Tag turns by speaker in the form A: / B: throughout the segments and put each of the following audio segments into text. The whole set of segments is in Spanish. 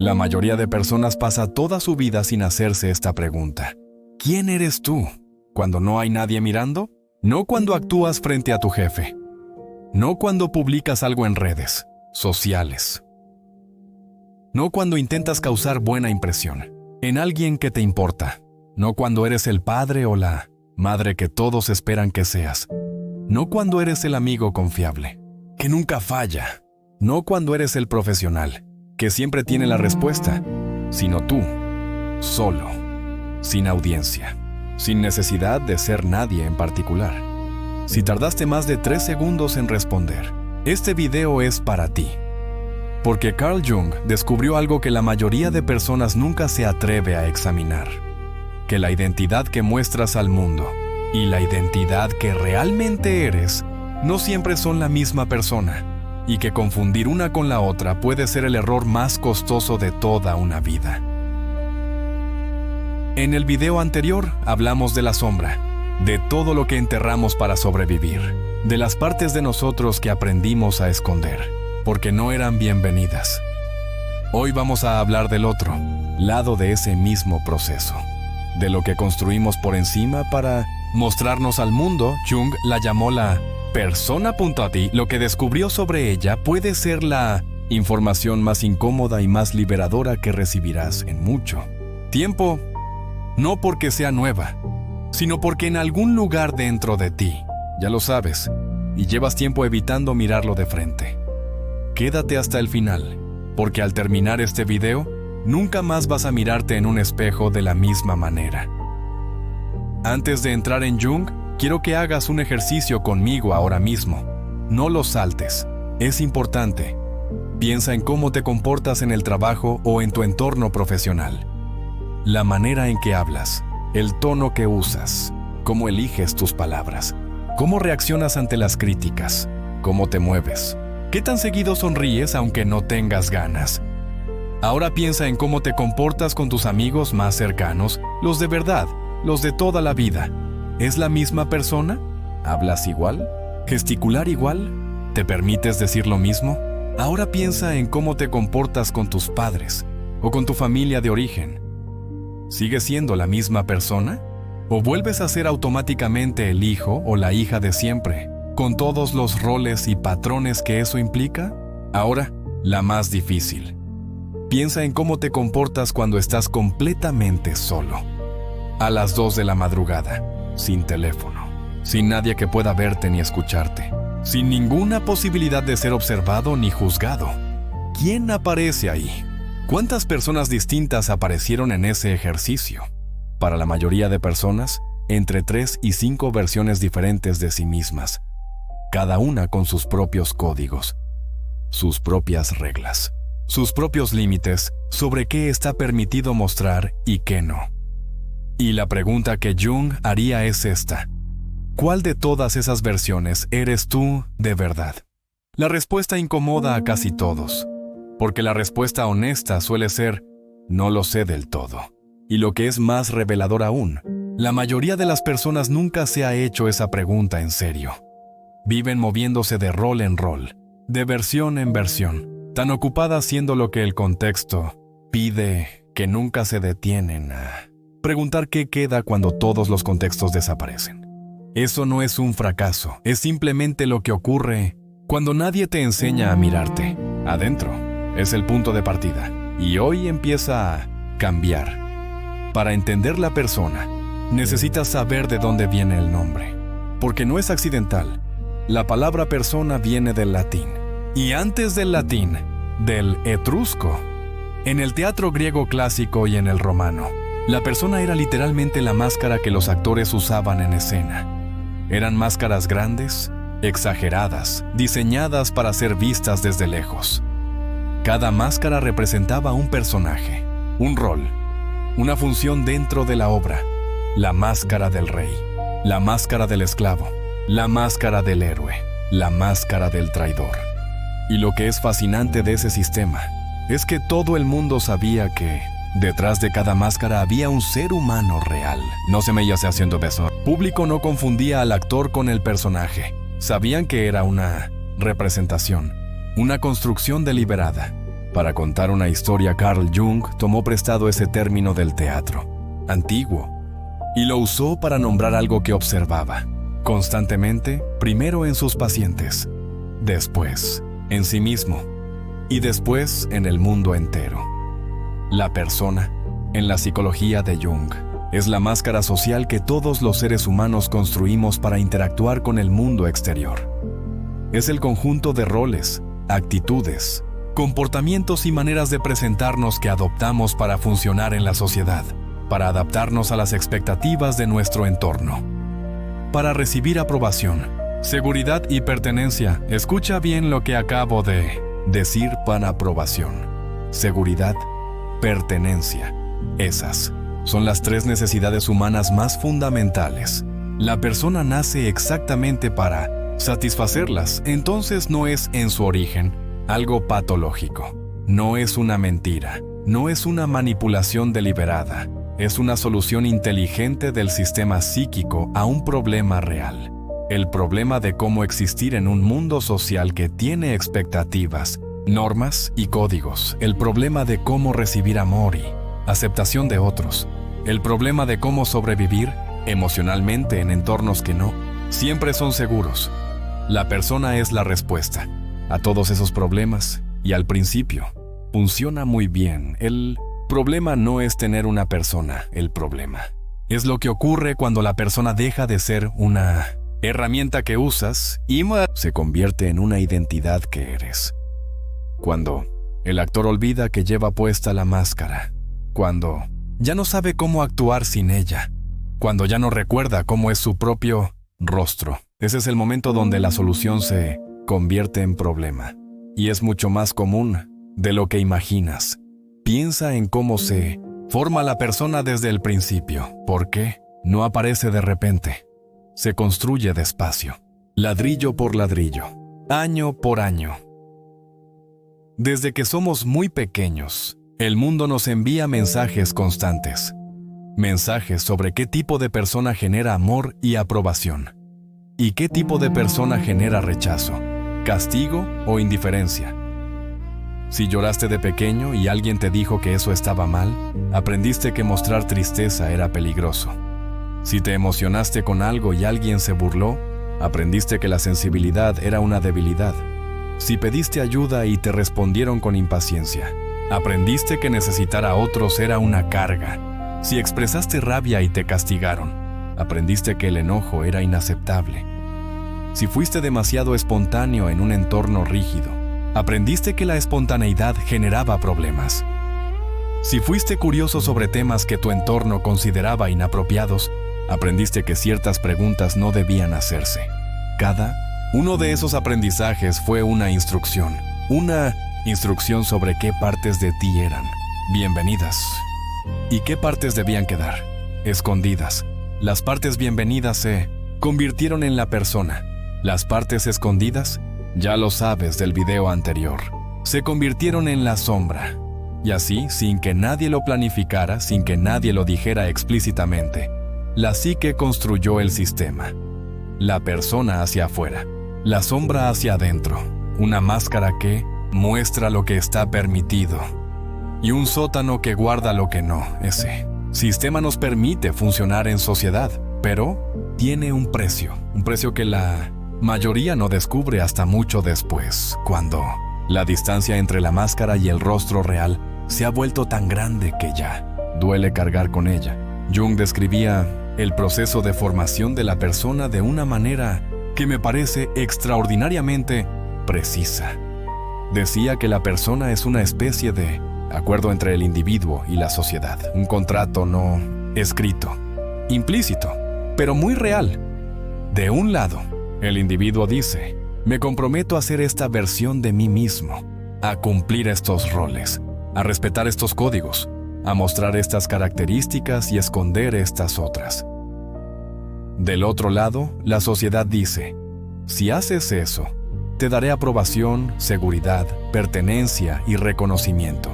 A: La mayoría de personas pasa toda su vida sin hacerse esta pregunta. ¿Quién eres tú? ¿Cuando no hay nadie mirando? No cuando actúas frente a tu jefe. No cuando publicas algo en redes sociales. No cuando intentas causar buena impresión en alguien que te importa. No cuando eres el padre o la madre que todos esperan que seas. No cuando eres el amigo confiable, que nunca falla. No cuando eres el profesional, que siempre tiene la respuesta, sino tú, solo, sin audiencia, sin necesidad de ser nadie en particular. Si tardaste más de 3 segundos en responder, este video es para ti. Porque Carl Jung descubrió algo que la mayoría de personas nunca se atreve a examinar. Que la identidad que muestras al mundo y la identidad que realmente eres no siempre son la misma persona, y que confundir una con la otra puede ser el error más costoso de toda una vida. En el video anterior hablamos de la sombra, de todo lo que enterramos para sobrevivir, de las partes de nosotros que aprendimos a esconder, porque no eran bienvenidas. Hoy vamos a hablar del otro lado de ese mismo proceso, de lo que construimos por encima para mostrarnos al mundo. Jung la llamó la persona. A ti, lo que descubrió sobre ella puede ser la información más incómoda y más liberadora que recibirás en mucho tiempo, no porque sea nueva, sino porque en algún lugar dentro de ti, ya lo sabes, y llevas tiempo evitando mirarlo de frente. Quédate hasta el final, porque al terminar este video, nunca más vas a mirarte en un espejo de la misma manera. Antes de entrar en Jung, quiero que hagas un ejercicio conmigo ahora mismo. No lo saltes. Es importante. Piensa en cómo te comportas en el trabajo o en tu entorno profesional. La manera en que hablas, el tono que usas, cómo eliges tus palabras, cómo reaccionas ante las críticas, cómo te mueves, qué tan seguido sonríes aunque no tengas ganas. Ahora piensa en cómo te comportas con tus amigos más cercanos, los de verdad, los de toda la vida. ¿Es la misma persona? ¿Hablas igual? ¿Gesticular igual? ¿Te permites decir lo mismo? Ahora piensa en cómo te comportas con tus padres o con tu familia de origen. ¿Sigues siendo la misma persona? ¿O vuelves a ser automáticamente el hijo o la hija de siempre, con todos los roles y patrones que eso implica? Ahora, la más difícil. Piensa en cómo te comportas cuando estás completamente solo. A las 2 de la madrugada. Sin teléfono, sin nadie que pueda verte ni escucharte, sin ninguna posibilidad de ser observado ni juzgado. ¿Quién aparece ahí? ¿Cuántas personas distintas aparecieron en ese ejercicio? Para la mayoría de personas, entre 3 y 5 versiones diferentes de sí mismas, cada una con sus propios códigos, sus propias reglas, sus propios límites sobre qué está permitido mostrar y qué no. Y la pregunta que Jung haría es esta: ¿cuál de todas esas versiones eres tú de verdad? La respuesta incomoda a casi todos, porque la respuesta honesta suele ser, no lo sé del todo. Y lo que es más revelador aún, la mayoría de las personas nunca se ha hecho esa pregunta en serio. Viven moviéndose de rol en rol, de versión en versión, tan ocupadas haciendo lo que el contexto pide que nunca se detienen a preguntar qué queda cuando todos los contextos desaparecen. Eso no es un fracaso, es simplemente lo que ocurre cuando nadie te enseña a mirarte adentro. Es el punto de partida, y hoy empieza a cambiar. Para entender la persona, necesitas saber de dónde viene el nombre, porque no es accidental. La palabra persona viene del latín, y antes del latín, del etrusco. En el teatro griego clásico y en el romano, la persona era literalmente la máscara que los actores usaban en escena. Eran máscaras grandes, exageradas, diseñadas para ser vistas desde lejos. Cada máscara representaba un personaje, un rol, una función dentro de la obra. La máscara del rey, la máscara del esclavo, la máscara del héroe, la máscara del traidor. Y lo que es fascinante de ese sistema es que todo el mundo sabía que detrás de cada máscara había un ser humano real. No se me yace haciendo beso. El público no confundía al actor con el personaje. Sabían que era una representación, una construcción deliberada. Para contar una historia, Carl Jung tomó prestado ese término del teatro, antiguo, y lo usó para nombrar algo que observaba constantemente, primero en sus pacientes, después en sí mismo y después en el mundo entero. La persona, en la psicología de Jung, es la máscara social que todos los seres humanos construimos para interactuar con el mundo exterior. Es el conjunto de roles, actitudes, comportamientos y maneras de presentarnos que adoptamos para funcionar en la sociedad, para adaptarnos a las expectativas de nuestro entorno, para recibir aprobación, seguridad y pertenencia. Escucha bien lo que acabo de decir: para aprobación, seguridad, pertenencia. Esas son las tres necesidades humanas más fundamentales. La persona nace exactamente para satisfacerlas, entonces no es en su origen algo patológico, no es una mentira, no es una manipulación deliberada, es una solución inteligente del sistema psíquico a un problema real. El problema de cómo existir en un mundo social que tiene expectativas, normas y códigos. El problema de cómo recibir amor y aceptación de otros. El problema de cómo sobrevivir emocionalmente en entornos que no siempre son seguros. La persona es la respuesta a todos esos problemas y al principio funciona muy bien. El problema no es tener una persona, el problema es lo que ocurre cuando la persona deja de ser una herramienta que usas y se convierte en una identidad que eres. Cuando el actor olvida que lleva puesta la máscara, cuando ya no sabe cómo actuar sin ella, cuando ya no recuerda cómo es su propio rostro, ese es el momento donde la solución se convierte en problema. Y es mucho más común de lo que imaginas. Piensa en cómo se forma la persona desde el principio. ¿Por qué? No aparece de repente. Se construye despacio, ladrillo por ladrillo, año por año. Desde que somos muy pequeños, el mundo nos envía mensajes constantes. Mensajes sobre qué tipo de persona genera amor y aprobación. Y qué tipo de persona genera rechazo, castigo o indiferencia. Si lloraste de pequeño y alguien te dijo que eso estaba mal, aprendiste que mostrar tristeza era peligroso. Si te emocionaste con algo y alguien se burló, aprendiste que la sensibilidad era una debilidad. Si pediste ayuda y te respondieron con impaciencia, aprendiste que necesitar a otros era una carga. Si expresaste rabia y te castigaron, aprendiste que el enojo era inaceptable. Si fuiste demasiado espontáneo en un entorno rígido, aprendiste que la espontaneidad generaba problemas. Si fuiste curioso sobre temas que tu entorno consideraba inapropiados, aprendiste que ciertas preguntas no debían hacerse. Cada uno de esos aprendizajes fue una instrucción sobre qué partes de ti eran bienvenidas y qué partes debían quedar escondidas. Las partes bienvenidas se convirtieron en la persona. Las partes escondidas, ya lo sabes del video anterior, se convirtieron en la sombra. Y así, sin que nadie lo planificara, sin que nadie lo dijera explícitamente, la psique construyó el sistema. La persona hacia afuera, la sombra hacia adentro, una máscara que muestra lo que está permitido y un sótano que guarda lo que no. Ese sistema nos permite funcionar en sociedad, pero tiene un precio que la mayoría no descubre hasta mucho después, cuando la distancia entre la máscara y el rostro real se ha vuelto tan grande que ya duele cargar con ella. Jung describía el proceso de formación de la persona de una manera que me parece extraordinariamente precisa. Decía que la persona es una especie de acuerdo entre el individuo y la sociedad, un contrato no escrito, implícito, pero muy real. De un lado, el individuo dice: me comprometo a hacer esta versión de mí mismo, a cumplir estos roles, a respetar estos códigos, a mostrar estas características y esconder estas otras. Del otro lado, la sociedad dice: si haces eso, te daré aprobación, seguridad, pertenencia y reconocimiento.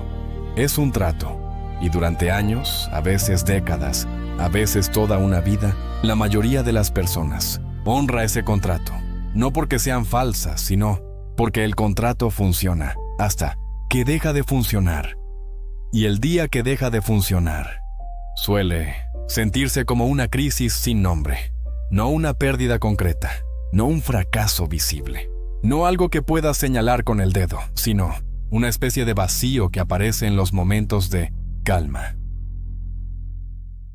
A: Es un trato, y durante años, a veces décadas, a veces toda una vida, la mayoría de las personas honra ese contrato, no porque sean falsas, sino porque el contrato funciona, hasta que deja de funcionar. Y el día que deja de funcionar suele sentirse como una crisis sin nombre, no una pérdida concreta, no un fracaso visible, no algo que puedas señalar con el dedo, sino una especie de vacío que aparece en los momentos de calma.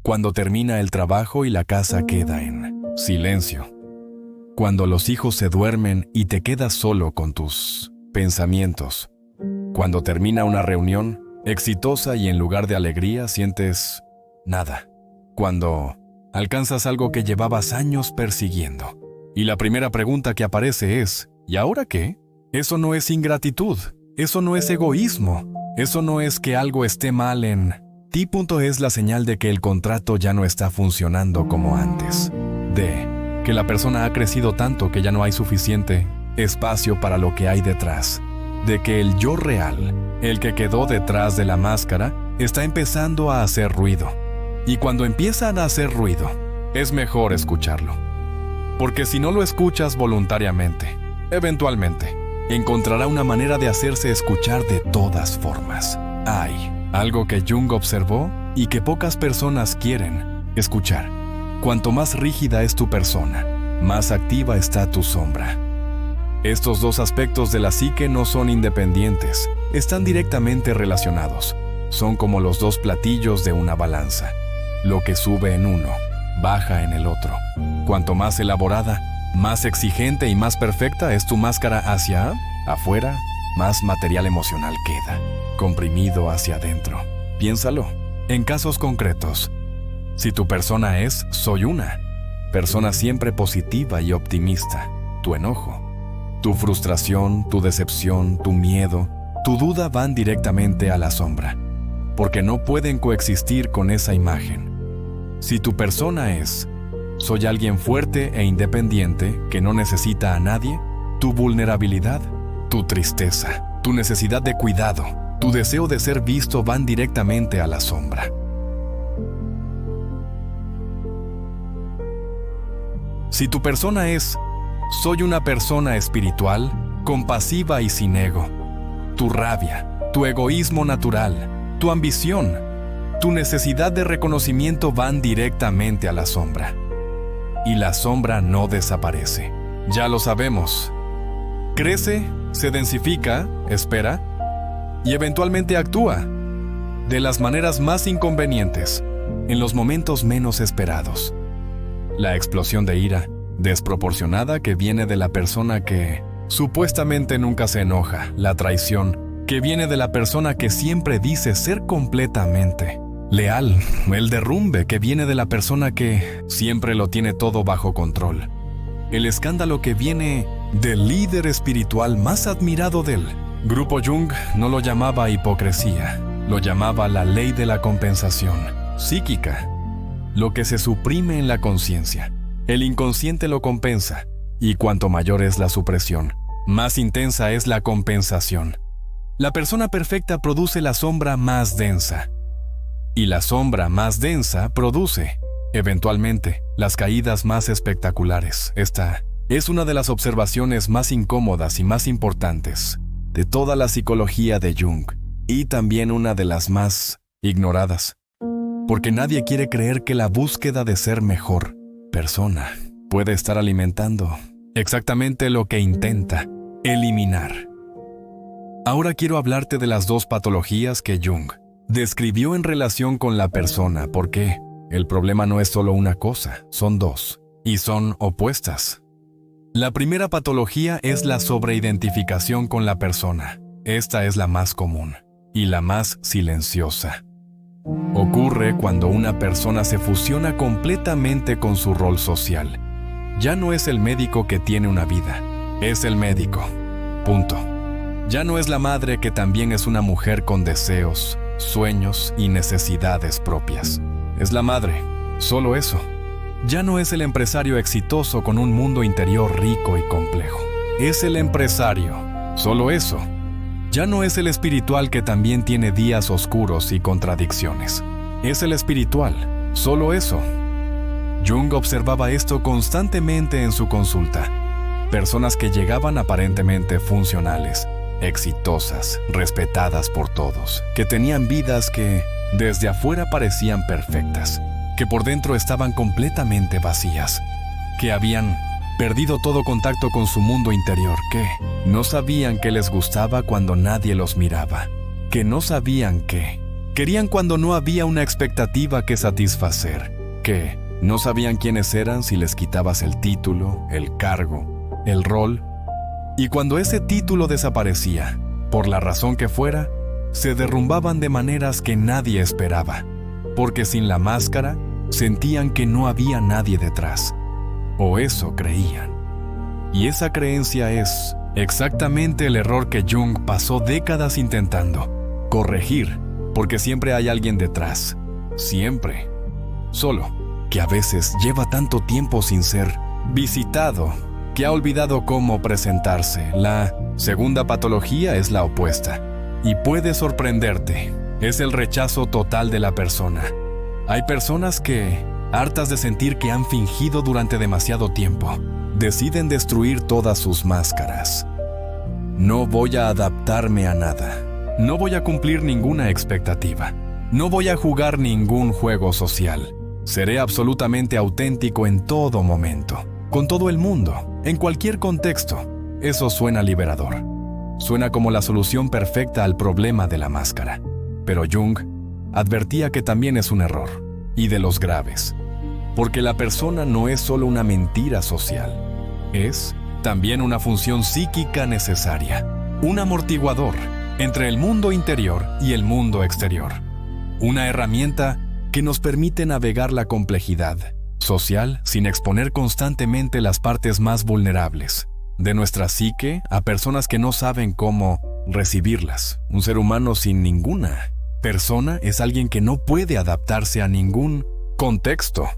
A: Cuando termina el trabajo y la casa queda en silencio. Cuando los hijos se duermen y te quedas solo con tus pensamientos. Cuando termina una reunión exitosa y en lugar de alegría sientes nada. Cuando alcanzas algo que llevabas años persiguiendo. Y la primera pregunta que aparece es, ¿y ahora qué? Eso no es ingratitud, eso no es egoísmo, eso no es que algo esté mal en ti. Es la señal de que el contrato ya no está funcionando como antes. De que la persona ha crecido tanto que ya no hay suficiente espacio para lo que hay detrás. De que el yo real, el que quedó detrás de la máscara, está empezando a hacer ruido. Y cuando empiezan a hacer ruido, es mejor escucharlo. Porque si no lo escuchas voluntariamente, eventualmente, encontrará una manera de hacerse escuchar de todas formas. Hay algo que Jung observó y que pocas personas quieren escuchar. Cuanto más rígida es tu persona, más activa está tu sombra. Estos dos aspectos de la psique no son independientes, están directamente relacionados. Son como los dos platillos de una balanza. Lo que sube en uno, baja en el otro. Cuanto más elaborada, más exigente y más perfecta es tu máscara hacia afuera, más material emocional queda, comprimido hacia adentro. Piénsalo, en casos concretos. Si tu persona es, soy una persona siempre positiva y optimista, tu enojo, tu frustración, tu decepción, tu miedo, tu duda van directamente a la sombra, porque no pueden coexistir con esa imagen. Si tu persona es, soy alguien fuerte e independiente que no necesita a nadie, tu vulnerabilidad, tu tristeza, tu necesidad de cuidado, tu deseo de ser visto van directamente a la sombra. Si tu persona es, soy una persona espiritual, compasiva y sin ego, tu rabia, tu egoísmo natural, tu ambición, tu necesidad de reconocimiento van directamente a la sombra. Y la sombra no desaparece. Ya lo sabemos. Crece, se densifica, espera, y eventualmente actúa, de las maneras más inconvenientes, en los momentos menos esperados. La explosión de ira, desproporcionada que viene de la persona que supuestamente nunca se enoja, la traición, que viene de la persona que siempre dice ser completamente leal, el derrumbe que viene de la persona que siempre lo tiene todo bajo control, el escándalo que viene del líder espiritual más admirado del grupo Jung no lo llamaba hipocresía, lo llamaba la ley de la compensación psíquica, lo que se suprime en la conciencia. El inconsciente lo compensa, y cuanto mayor es la supresión, más intensa es la compensación. La persona perfecta produce la sombra más densa, y la sombra más densa produce, eventualmente, las caídas más espectaculares. Esta es una de las observaciones más incómodas y más importantes de toda la psicología de Jung, y también una de las más ignoradas, porque nadie quiere creer que la búsqueda de ser mejor persona puede estar alimentando exactamente lo que intenta eliminar. Ahora quiero hablarte de las dos patologías que Jung describió en relación con la persona, porque el problema no es solo una cosa, son dos, y son opuestas. La primera patología es la sobreidentificación con la persona. Esta es la más común y la más silenciosa. Ocurre cuando una persona se fusiona completamente con su rol social. Ya no es el médico que tiene una vida, es el médico. Punto. Ya no es la madre que también es una mujer con deseos, sueños y necesidades propias. Es la madre, solo eso. Ya no es el empresario exitoso con un mundo interior rico y complejo. Es el empresario, solo eso. Ya no es el espiritual que también tiene días oscuros y contradicciones. Es el espiritual, solo eso. Jung observaba esto constantemente en su consulta. Personas que llegaban aparentemente funcionales, exitosas, respetadas por todos, que tenían vidas que desde afuera parecían perfectas, que por dentro estaban completamente vacías, que habían perdido todo contacto con su mundo interior, que no sabían qué les gustaba cuando nadie los miraba, que no sabían qué querían cuando no había una expectativa que satisfacer, que no sabían quiénes eran si les quitabas el título, el cargo, el rol. Y cuando ese título desaparecía, por la razón que fuera, se derrumbaban de maneras que nadie esperaba, porque sin la máscara sentían que no había nadie detrás, o eso creían. Y esa creencia es exactamente el error que Jung pasó décadas intentando corregir, porque siempre hay alguien detrás, siempre. Solo que a veces lleva tanto tiempo sin ser visitado que ha olvidado cómo presentarse. La segunda patología es la opuesta, y puede sorprenderte. Es el rechazo total de la persona. Hay personas que, hartas de sentir que han fingido durante demasiado tiempo, deciden destruir todas sus máscaras. No voy a adaptarme a nada. No voy a cumplir ninguna expectativa. No voy a jugar ningún juego social. Seré absolutamente auténtico en todo momento, con todo el mundo, en cualquier contexto. Eso suena liberador. Suena como la solución perfecta al problema de la máscara. Pero Jung advertía que también es un error, y de los graves. Porque la persona no es solo una mentira social. Es también una función psíquica necesaria. Un amortiguador entre el mundo interior y el mundo exterior. Una herramienta que nos permite navegar la complejidad social sin exponer constantemente las partes más vulnerables de nuestra psique a personas que no saben cómo recibirlas. Un ser humano sin ninguna persona es alguien que no puede adaptarse a ningún contexto,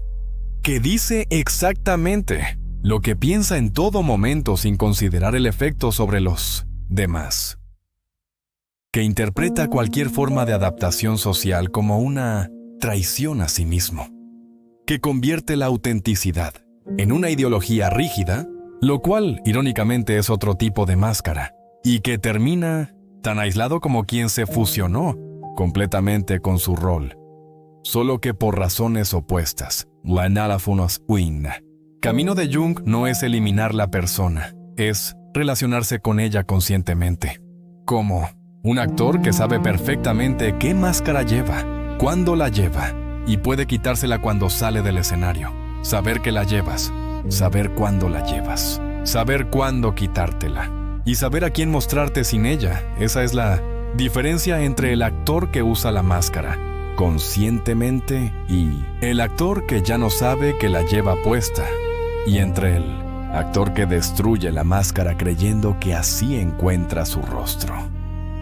A: que dice exactamente lo que piensa en todo momento sin considerar el efecto sobre los demás, que interpreta cualquier forma de adaptación social como una traición a sí mismo, que convierte la autenticidad en una ideología rígida, lo cual, irónicamente, es otro tipo de máscara, y que termina tan aislado como quien se fusionó completamente con su rol, solo que por razones opuestas. La Nalafunos Win. Camino de Jung no es eliminar la persona, es relacionarse con ella conscientemente, como un actor que sabe perfectamente qué máscara lleva, cuándo la lleva, y puede quitársela cuando sale del escenario. Saber que la llevas, saber cuándo la llevas, saber cuándo quitártela, y saber a quién mostrarte sin ella. Esa es la diferencia entre el actor que usa la máscara conscientemente y el actor que ya no sabe que la lleva puesta, y entre el actor que destruye la máscara creyendo que así encuentra su rostro.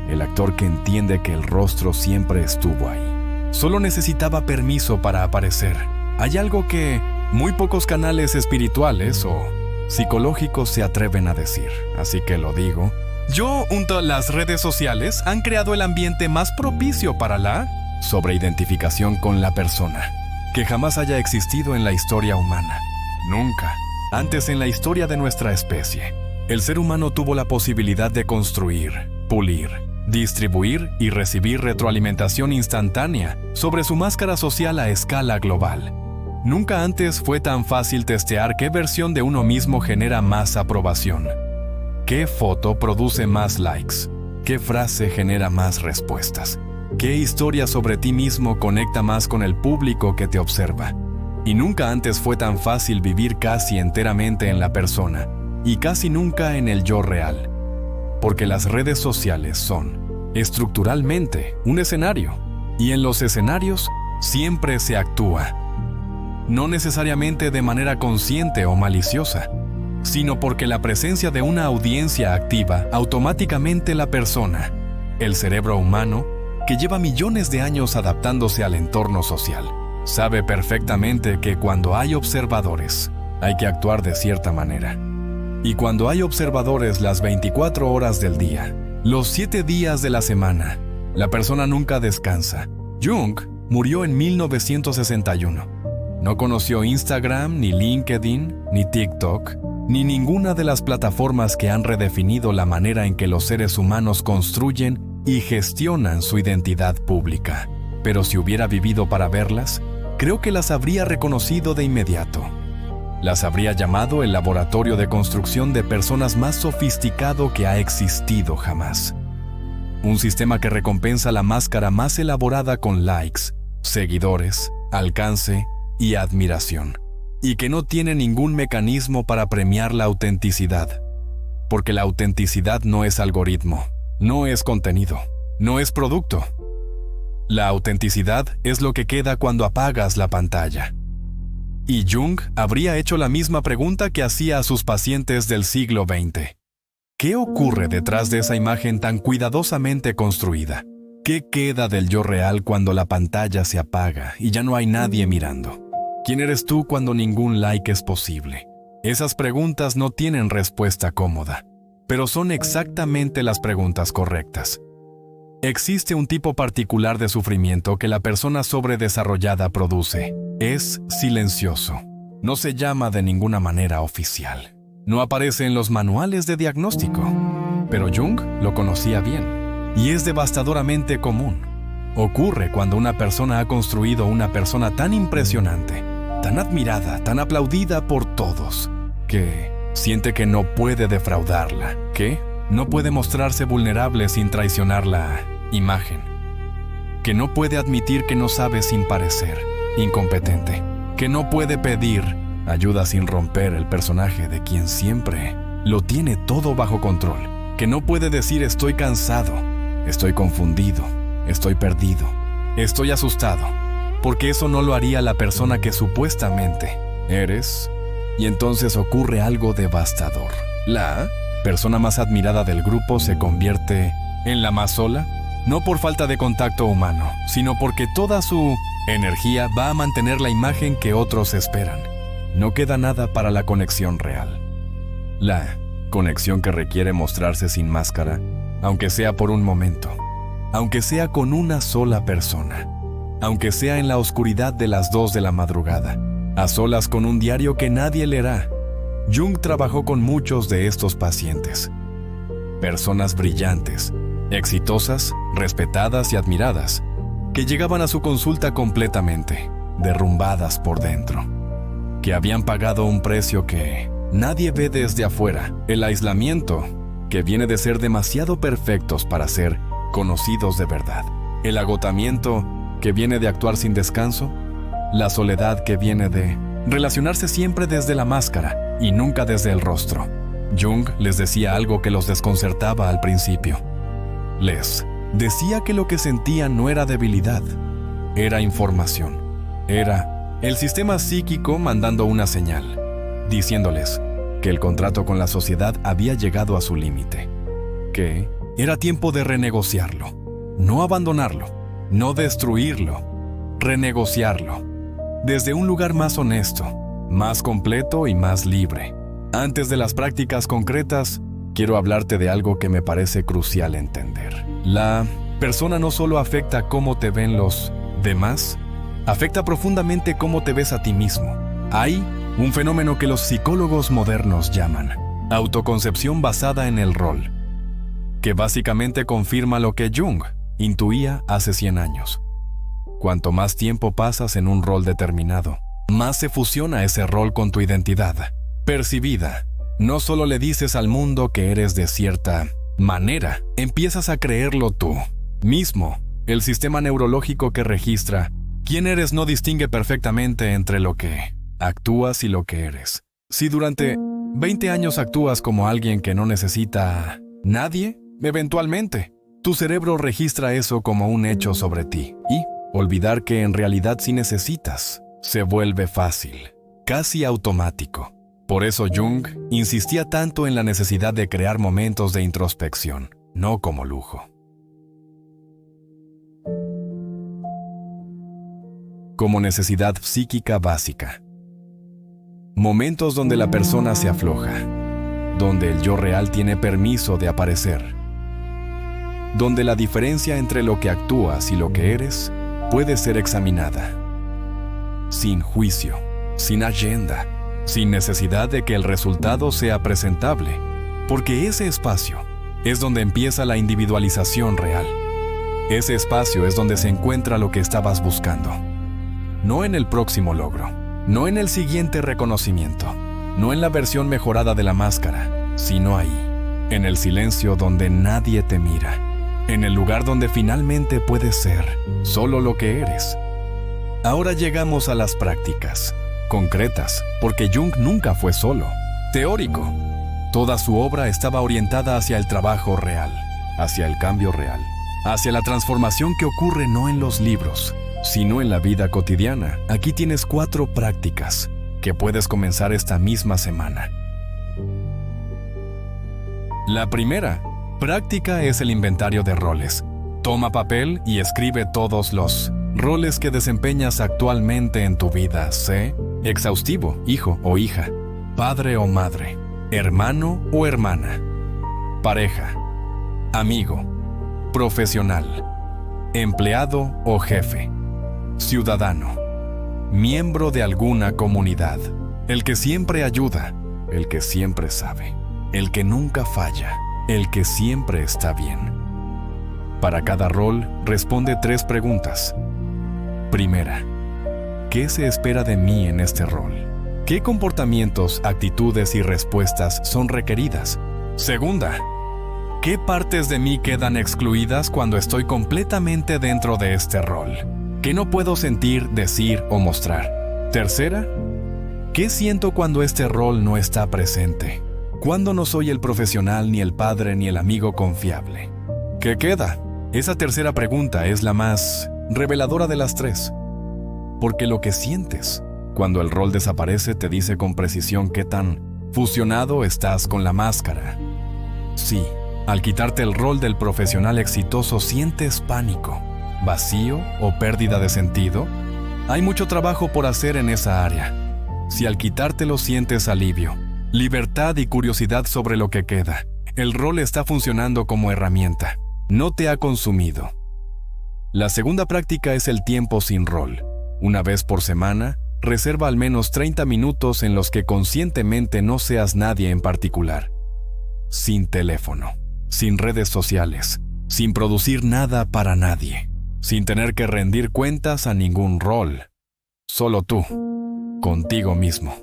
A: El actor que entiende que el rostro siempre estuvo ahí. Solo necesitaba permiso para aparecer. Hay algo que muy pocos canales espirituales o psicológicos se atreven a decir, así que lo digo. Las redes sociales han creado el ambiente más propicio para la sobreidentificación con la persona que jamás haya existido en la historia humana. Nunca antes en la historia de nuestra especie, el ser humano tuvo la posibilidad de construir, pulir, distribuir y recibir retroalimentación instantánea sobre su máscara social a escala global. Nunca antes fue tan fácil testear qué versión de uno mismo genera más aprobación, qué foto produce más likes, qué frase genera más respuestas, qué historia sobre ti mismo conecta más con el público que te observa. Y nunca antes fue tan fácil vivir casi enteramente en la persona y casi nunca en el yo real, porque las redes sociales son estructuralmente un escenario, y en los escenarios siempre se actúa, no necesariamente de manera consciente o maliciosa, sino porque la presencia de una audiencia activa automáticamente la persona, el cerebro humano, que lleva millones de años adaptándose al entorno social, sabe perfectamente que cuando hay observadores, hay que actuar de cierta manera. Y cuando hay observadores las 24 horas del día, los 7 días de la semana, la persona nunca descansa. Jung murió en 1961. No conoció Instagram, ni LinkedIn, ni TikTok, ni ninguna de las plataformas que han redefinido la manera en que los seres humanos construyen y gestionan su identidad pública. Pero si hubiera vivido para verlas, creo que las habría reconocido de inmediato. Las habría llamado el laboratorio de construcción de personas más sofisticado que ha existido jamás. Un sistema que recompensa la máscara más elaborada con likes, seguidores, alcance y admiración, y que no tiene ningún mecanismo para premiar la autenticidad. Porque la autenticidad no es algoritmo, no es contenido, no es producto. La autenticidad es lo que queda cuando apagas la pantalla. Y Jung habría hecho la misma pregunta que hacía a sus pacientes del siglo XX. ¿Qué ocurre detrás de esa imagen tan cuidadosamente construida? ¿Qué queda del yo real cuando la pantalla se apaga y ya no hay nadie mirando? ¿Quién eres tú cuando ningún like es posible? Esas preguntas no tienen respuesta cómoda, pero son exactamente las preguntas correctas. Existe un tipo particular de sufrimiento que la persona sobredesarrollada produce. Es silencioso. No se llama de ninguna manera oficial. No aparece en los manuales de diagnóstico. Pero Jung lo conocía bien. Y es devastadoramente común. Ocurre cuando una persona ha construido una persona tan impresionante, tan admirada, tan aplaudida por todos, que siente que no puede defraudarla, que no puede mostrarse vulnerable sin traicionar la imagen, que no puede admitir que no sabe sin parecer incompetente, que no puede pedir ayuda sin romper el personaje de quien siempre lo tiene todo bajo control, que no puede decir estoy cansado, estoy confundido, estoy perdido, estoy asustado, porque eso no lo haría la persona que supuestamente eres, y entonces ocurre algo devastador. La persona más admirada del grupo se convierte en la más sola, no por falta de contacto humano, sino porque toda su energía va a mantener la imagen que otros esperan. No queda nada para la conexión real. La conexión que requiere mostrarse sin máscara, aunque sea por un momento, aunque sea con una sola persona, aunque sea en la oscuridad de las 2 de la madrugada, a solas con un diario que nadie leerá. Jung trabajó con muchos de estos pacientes. Personas brillantes, exitosas, respetadas y admiradas, que llegaban a su consulta completamente derrumbadas por dentro, que habían pagado un precio que nadie ve desde afuera, el aislamiento, que viene de ser demasiado perfectos para ser conocidos de verdad, el agotamiento, que viene de actuar sin descanso, la soledad que viene de relacionarse siempre desde la máscara y nunca desde el rostro. Jung les decía algo que los desconcertaba al principio. Les decía que lo que sentían no era debilidad, era información. Era el sistema psíquico mandando una señal, diciéndoles que el contrato con la sociedad había llegado a su límite, que era tiempo de renegociarlo, no abandonarlo, no destruirlo, renegociarlo, desde un lugar más honesto, más completo y más libre. Antes de las prácticas concretas, quiero hablarte de algo que me parece crucial entender. La persona no solo afecta cómo te ven los demás, afecta profundamente cómo te ves a ti mismo. Hay un fenómeno que los psicólogos modernos llaman autoconcepción basada en el rol, que básicamente confirma lo que Jung intuía hace 100 años. Cuanto más tiempo pasas en un rol determinado, más se fusiona ese rol con tu identidad percibida. No solo le dices al mundo que eres de cierta manera, empiezas a creerlo tú mismo. El sistema neurológico que registra quién eres no distingue perfectamente entre lo que actúas y lo que eres. Si durante 20 años actúas como alguien que no necesita a nadie, eventualmente tu cerebro registra eso como un hecho sobre ti, y olvidar que en realidad sí necesitas se vuelve fácil, casi automático. Por eso Jung insistía tanto en la necesidad de crear momentos de introspección, no como lujo. Como necesidad psíquica básica. Momentos donde la persona se afloja, donde el yo real tiene permiso de aparecer, donde la diferencia entre lo que actúas y lo que eres puede ser examinada, sin juicio, sin agenda, sin necesidad de que el resultado sea presentable, porque ese espacio es donde empieza la individualización real. Ese espacio es donde se encuentra lo que estabas buscando. No en el próximo logro, no en el siguiente reconocimiento, no en la versión mejorada de la máscara, sino ahí, en el silencio donde nadie te mira, en el lugar donde finalmente puedes ser solo lo que eres. Ahora llegamos a las prácticas, concretas, porque Jung nunca fue solo, teórico. Toda su obra estaba orientada hacia el trabajo real, hacia el cambio real, hacia la transformación que ocurre no en los libros, sino en la vida cotidiana. Aquí tienes 4 prácticas que puedes comenzar esta misma semana. La primera práctica es el inventario de roles. Toma papel y escribe todos los roles que desempeñas actualmente en tu vida. Sé exhaustivo, hijo o hija, padre o madre, hermano o hermana, pareja, amigo, profesional, empleado o jefe, ciudadano, miembro de alguna comunidad, el que siempre ayuda, el que siempre sabe, el que nunca falla, el que siempre está bien. Para cada rol, responde 3 preguntas. Primera, ¿qué se espera de mí en este rol? ¿Qué comportamientos, actitudes y respuestas son requeridas? Segunda, ¿qué partes de mí quedan excluidas cuando estoy completamente dentro de este rol? ¿Qué no puedo sentir, decir o mostrar? Tercera, ¿qué siento cuando este rol no está presente? Cuando no soy el profesional, ni el padre, ni el amigo confiable. ¿Qué queda? Esa tercera pregunta es la más reveladora de las 3. Porque lo que sientes cuando el rol desaparece te dice con precisión qué tan fusionado estás con la máscara. Sí, al quitarte el rol del profesional exitoso sientes pánico, vacío o pérdida de sentido. Hay mucho trabajo por hacer en esa área. Si al quitártelo sientes alivio, libertad y curiosidad sobre lo que queda, el rol está funcionando como herramienta. No te ha consumido. La segunda práctica es el tiempo sin rol. Una vez por semana, reserva al menos 30 minutos en los que conscientemente no seas nadie en particular. Sin teléfono, sin redes sociales, sin producir nada para nadie, sin tener que rendir cuentas a ningún rol. Solo tú, contigo mismo.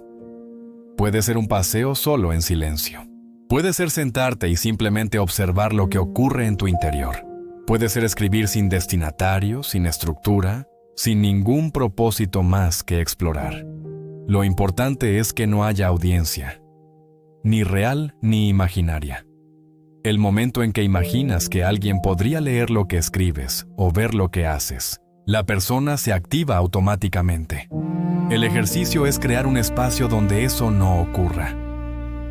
A: Puede ser un paseo solo en silencio. Puede ser sentarte y simplemente observar lo que ocurre en tu interior. Puede ser escribir sin destinatario, sin estructura, sin ningún propósito más que explorar. Lo importante es que no haya audiencia, ni real ni imaginaria. El momento en que imaginas que alguien podría leer lo que escribes o ver lo que haces, la persona se activa automáticamente. El ejercicio es crear un espacio donde eso no ocurra.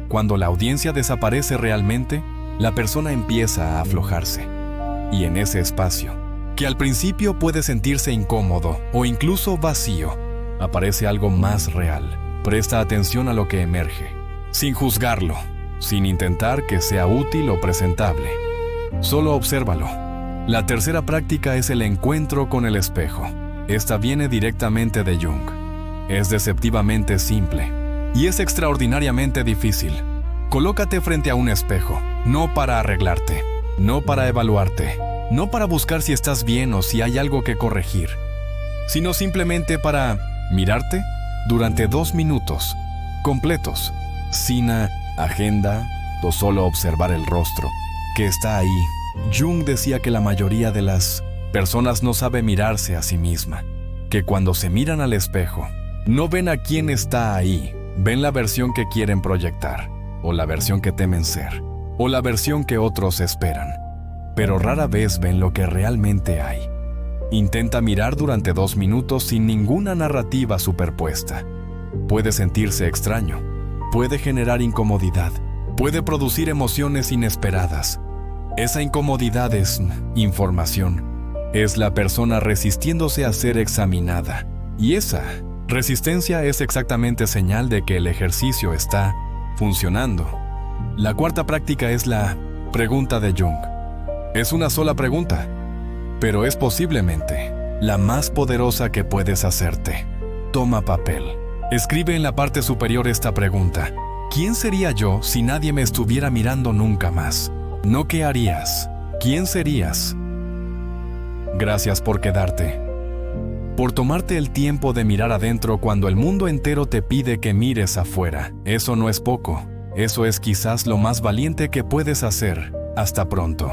A: Cuando la audiencia desaparece realmente, la persona empieza a aflojarse. Y en ese espacio, que al principio puede sentirse incómodo o incluso vacío, aparece algo más real. Presta atención a lo que emerge, sin juzgarlo, sin intentar que sea útil o presentable. Solo obsérvalo. La tercera práctica es el encuentro con el espejo. Esta viene directamente de Jung. Es deceptivamente simple y es extraordinariamente difícil. Colócate frente a un espejo, no para arreglarte, no para evaluarte, no para buscar si estás bien o si hay algo que corregir, sino simplemente para mirarte durante 2 minutos, completos, sin agenda o solo observar el rostro que está ahí. Jung decía que la mayoría de las personas no sabe mirarse a sí misma, que cuando se miran al espejo, no ven a quién está ahí, ven la versión que quieren proyectar, o la versión que temen ser, o la versión que otros esperan, pero rara vez ven lo que realmente hay. Intenta mirar durante 2 minutos sin ninguna narrativa superpuesta. Puede sentirse extraño, puede generar incomodidad, puede producir emociones inesperadas. Esa incomodidad es información, es la persona resistiéndose a ser examinada, y esa resistencia es exactamente señal de que el ejercicio está funcionando. La cuarta práctica es la pregunta de Jung. Es una sola pregunta, pero es posiblemente la más poderosa que puedes hacerte. Toma papel, Escribe en la parte superior esta pregunta: ¿quién sería yo si nadie me estuviera mirando nunca más? No ¿qué harías? ¿Quién serías? Gracias por quedarte. Por tomarte el tiempo de mirar adentro cuando el mundo entero te pide que mires afuera. Eso no es poco. Eso es quizás lo más valiente que puedes hacer. Hasta pronto.